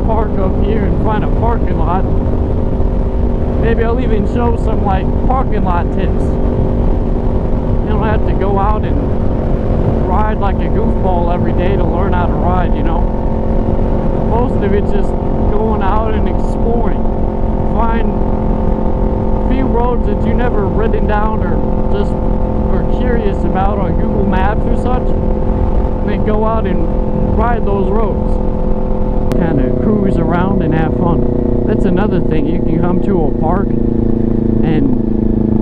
park up here and find a parking lot. Maybe I'll even show some like parking lot tips. You don't have to go out and ride like a goofball every day to learn how to ride, you know. Most of it's just going out and exploring. Find a few roads that you never ridden down or just are curious about on Google Maps or such, and then go out and ride those roads. Kind of cruise around and have fun. That's another thing. You can come to a park and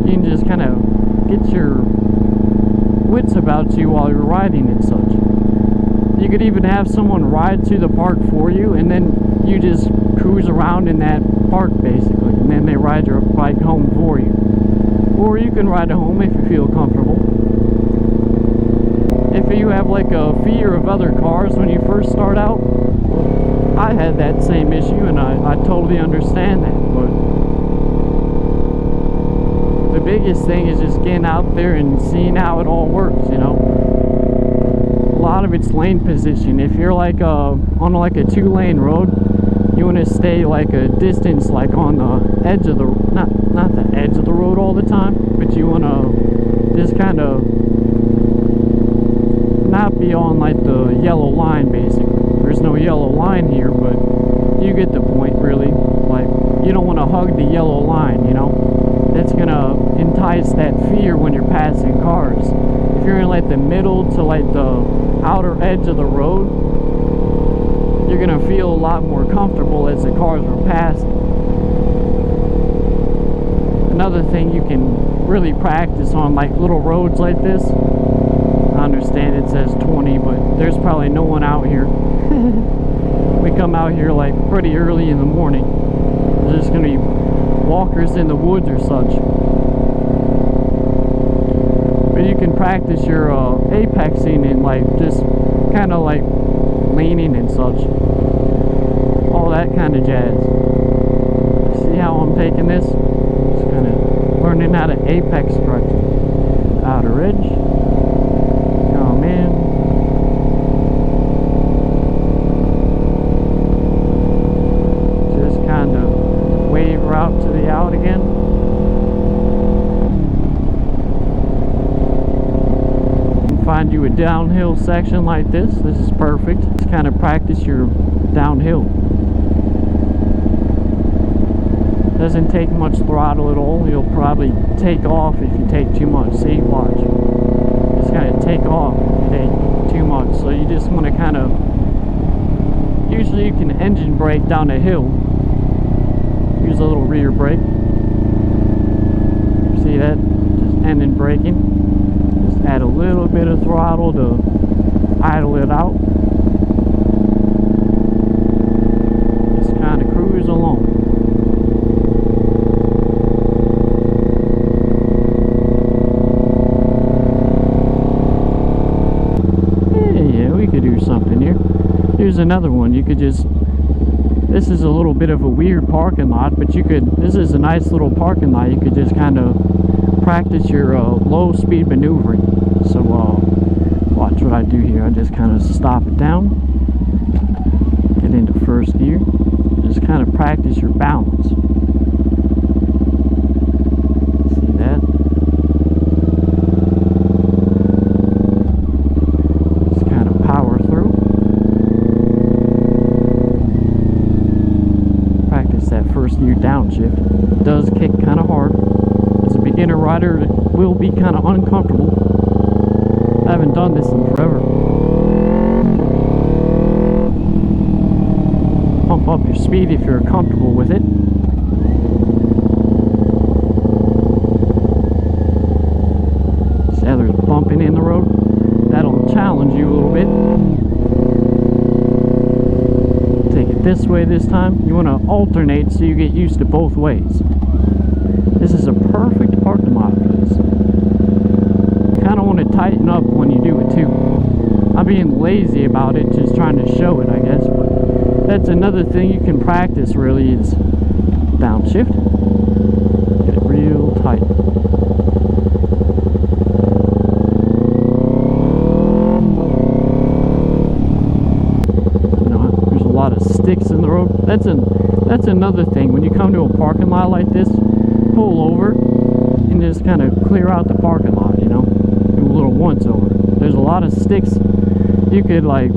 you can just kind of get your wits about you while you're riding and such. You could even have someone ride to the park for you, and then you just cruise around in that park basically, and then they ride your bike home for you. Or you can ride it home if you feel comfortable. If you have like a fear of other cars when you first start out, I had that same issue, and I totally understand that, but the biggest thing is just getting out there and seeing how it all works, you know. A lot of it's lane position. If you're like on like a 2-lane road, you want to stay like a distance like on the edge of the, not the edge of the road all the time, but you want to just kind of not be on like the yellow line basically. There's no yellow line here, but you get the point really. Like, you don't want to hug the yellow line, you know. That's gonna entice that fear when you're passing cars. If you're in like the middle to like the outer edge of the road, you're gonna feel a lot more comfortable as the cars are passing. Another thing you can really practice on like little roads like this. I understand it says 20, but there's probably no one out here. We come out here like pretty early in the morning. There's just gonna be walkers in the woods or such. But you can practice your apexing and like just kind of like leaning and such. All that kind of jazz. See how I'm taking this? Just kind of learning how to apex correctly. Outer edge. Come in. Just kind of wave her out to the out again. Find you a downhill section like this. This is perfect. Just kind of practice your downhill. Doesn't take much throttle at all. You'll probably take off if you take too much. See, watch. Just kind of take off if you take too much. So you just want to kind of, usually you can engine brake down a hill. Use a little rear brake. See that? Just engine braking. Just add a little bit of throttle to idle it out. Just kind of cruise along. Yeah, we could do something here. Here's another one. You could just, this is a little bit of a weird parking lot, but you could, this is a nice little parking lot. You could just kind of practice your low speed maneuvering. So watch what I do here. I just kind of stop it down, get into first gear, just kind of practice your balance. See that? Just kind of power through. Practice that first gear downshift. It does kick kind of hard. As a beginner rider, it will be kind of uncomfortable. I haven't done this in forever. Pump up your speed if you're comfortable with it. See how there's bumping in the road? That'll challenge you a little bit. Take it this way this time. You want to alternate so you get used to both ways. This is a perfect parking lot for this. You kind of want to tighten up when you do it too. I'm being lazy about it, just trying to show it, I guess. But that's another thing you can practice really is downshift. Get it real tight. You know, there's a lot of sticks in the road. That's another thing. When you come to a parking lot like this, pull over and just kind of clear out the parking lot, you know, do a little once over. There's a lot of sticks. You could, like,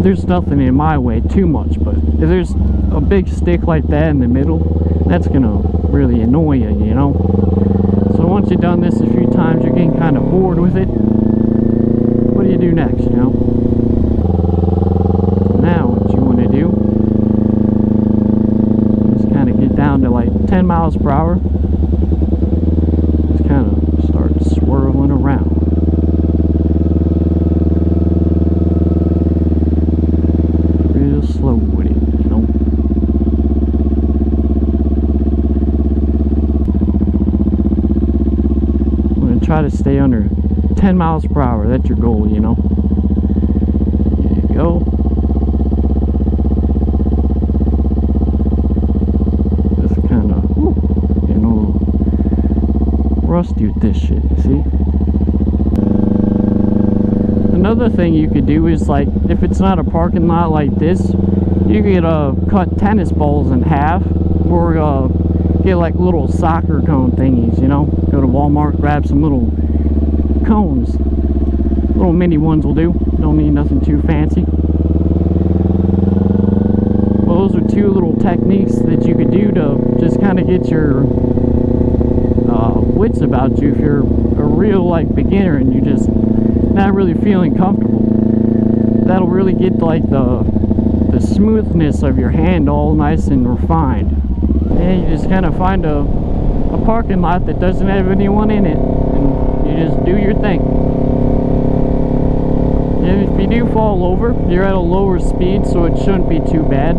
there's nothing in my way too much, but if there's a big stick like that in the middle, that's gonna really annoy you, you know. So once you've done this a few times, you're getting kind of bored with it. What do you do next, you know? Now what you want to do is kind of get down to like 10 miles per hour. Just kind of start swirling around. Real slow with it, you know. I'm going to try to stay under 10 miles per hour. That's your goal, you know. There you go. Just kind of, you know, rusty with this shit, see? Another thing you could do is, like, if it's not a parking lot like this, you could cut tennis balls in half, or get like little soccer cone thingies, you know. Go to Walmart, grab some little cones. Little mini ones will do. Don't need nothing too fancy. Well, those are two little techniques that you could do to just kind of get your wits about you if you're a real, like, beginner and you're just not really feeling comfortable. That'll really get, like, the smoothness of your hand all nice and refined. And you just kind of find a parking lot that doesn't have anyone in it, and you just do your thing. And if you do fall over, you're at a lower speed, so it shouldn't be too bad.